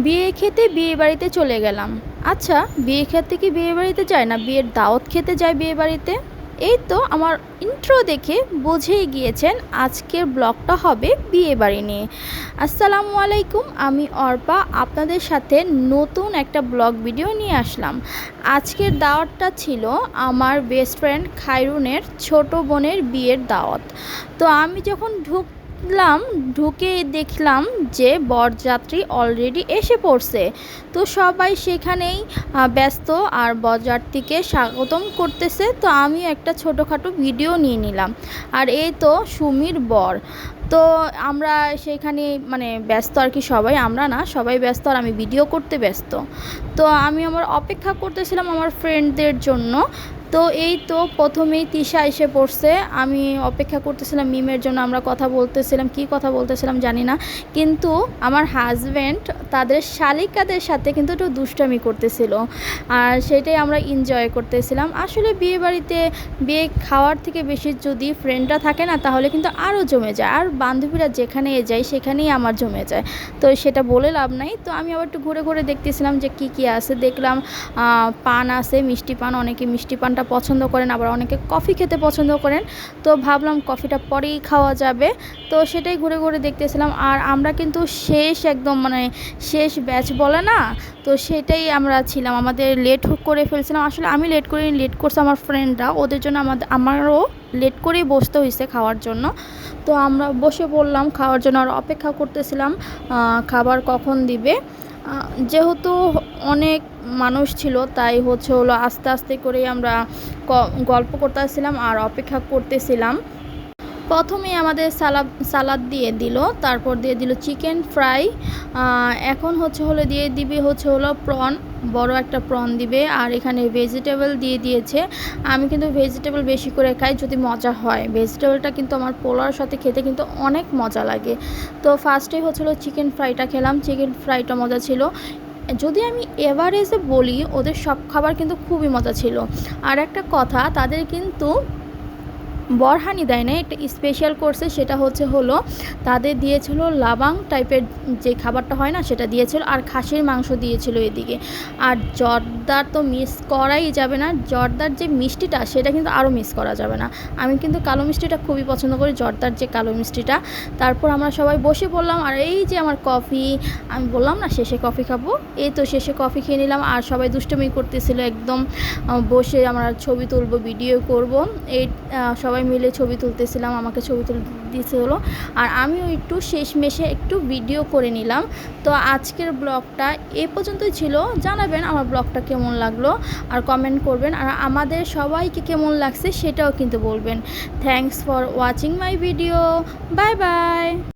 বিয়ে খেতে বিয়ে বাড়িতে চলে গেলাম। আচ্ছা, বিয়ে খেতে কি বিয়ে বাড়িতে যায় না, বিয়ের দাওয়াত খেতে যায় বিয়ে বাড়িতে? এই তো আমার ইন্ট্রো দেখে বুঝেই গিয়েছেন আজকের ব্লগটা হবে বিয়ে বাড়ি নিয়ে। আসসালামু আলাইকুম, আমি অর্পা আপনাদের সাথে নতুন একটা ব্লগ ভিডিও নিয়ে আসলাম। আজকের দাওয়াতটা ছিল আমার বেস্ট ফ্রেন্ড খায়রুনের ছোট বোনের বিয়ের দাওয়াত। তো আমি যখন ঢুকে দেখলাম যে বরযাত্রী অলরেডি এসে পড়ছে। তো সবাই সেখানেই ব্যস্ত আর বরযাত্রীকে স্বাগতম করতেছে। তো আমি একটা ছোটোখাটো ভিডিও নিয়ে নিলাম। আর এই তো সুমির বর। তো আমরা সেখানে মানে ব্যস্ত আর কি, আমরা না সবাই ব্যস্ত আর আমি ভিডিও করতে ব্যস্ত। তো আমি আমার অপেক্ষা করতেছিলাম আমার ফ্রেন্ডদের জন্য। তো এই তো প্রথমেই তিশা এসে পড়ছে। আমি অপেক্ষা করতেছিলাম মিমের জন্য, আমরা কথা বলতেছিলাম, কি কথা বলতেছিলাম জানি না। কিন্তু আমার হাজব্যান্ড তাদের শালিকাদের সাথে কিন্তু একটু দুষ্টামি করতেছিল, আর সেটাই আমরা এনজয় করতেছিলাম। আসলে বিয়ে বাড়িতে বিয়ে খাওয়ার থেকে বেশি যদি ফ্রেন্ডরা থাকে না, তাহলে কিন্তু আরও জমে যায়। আর বান্ধবীরা যেখানে যায় সেখানেই আমার জমে যায়। তো সেটা বলে লাভ নাই। তো আমি আবার একটু ঘুরে ঘুরে দেখতেছিলাম যে কি কি আছে। দেখলাম পান আছে, মিষ্টি পান। অনেকে মিষ্টি পানটা পছন্দ করেন, আবার অনেকে কফি খেতে পছন্দ করেন। তো ভাবলাম কফিটা পরেই খাওয়া যাবে। তো সেটাই ঘুরে ঘুরে দেখতেছিলাম। আর আমরা কিন্তু শেষ একদম মানে শেষ ব্যাচ বলে না, তো সেটাই আমরা ছিলাম। আমাদের লেট করে ফেলছিলাম। আসলে আমি লেট করিনি, লেট করছে আমার ফ্রেন্ডরা। ওদের জন্য আমারও লেট করেই বসতে হয়েছে খাওয়ার জন্য। তো আমরা বসে পড়লাম খাওয়ার জন্য, আর অপেক্ষা করতেছিলাম খাবার কখন দিবে। যেহেতু অনেক মানুষ ছিল, তাই হলো আস্তে আস্তে করেই আমরা গল্প করতেছিলাম আর অপেক্ষা করতেছিলাম। প্রথমেই আমাদের সালাদ দিয়ে দিল, তারপর দিয়ে দিল চিকেন ফ্রাই। এখন হলো দিয়ে দিবে হলো প্রন, বড় একটা প্রন দিবে। আর এখানে ভেজিটেবল দিয়ে দিয়েছে। আমি কিন্তু ভেজিটেবল বেশি করে খাই যদি মজা হয়। ভেজিটেবলটা কিন্তু আমার পোলাওর সাথে খেতে কিন্তু অনেক মজা লাগে। তো ফার্স্টেই হলো চিকেন ফ্রাইটা খেলাম। চিকেন ফ্রাইটা মজা ছিল। যদি আমি এভারেজে বলি, ওদের সব খাবার কিন্তু খুবই মজা ছিল। আর একটা কথা, তাদের কিন্তু বরহানি দেয় না, একটা স্পেশাল কোর্সে সেটা হলো তাদের দিয়েছিল লাবাং টাইপের যে খাবারটা হয় না, সেটা দিয়েছিল। আর খাসির মাংস দিয়েছিল এদিকে। আর জর্দার তো মিস করাই যাবে না। জর্দার যে মিষ্টিটা, সেটা কিন্তু আরও মিস করা যাবে না। আমি কিন্তু কালো মিষ্টিটা খুবই পছন্দ করি, জর্দার যে কালো মিষ্টিটা। তারপর আমরা সবাই বসে পড়লাম। আর এই যে আমার কফি, আমি বললাম না শেষে কফি খাবো, এই তো শেষে কফি খেয়ে নিলাম। আর সবাই দুষ্টুমি করতেছিল একদম, বসে আমরা ছবি তুলবো, ভিডিও করব। এই সবাই মিলে ছবি তুলতেছিলাম, আমাকে ছবি তুলতে দিয়েছিল। আর আমিও একটু শেষমেশে একটু ভিডিও করে নিলাম। তো আজকের ব্লগটা এ পর্যন্তই ছিল। জানাবেন আমার ব্লগটা কেমন লাগলো, আর কমেন্ট করবেন। আর আমাদের সবাইকে কেমন লাগছে সেটাও কিন্তু বলবেন। Thanks for watching my video. Bye bye.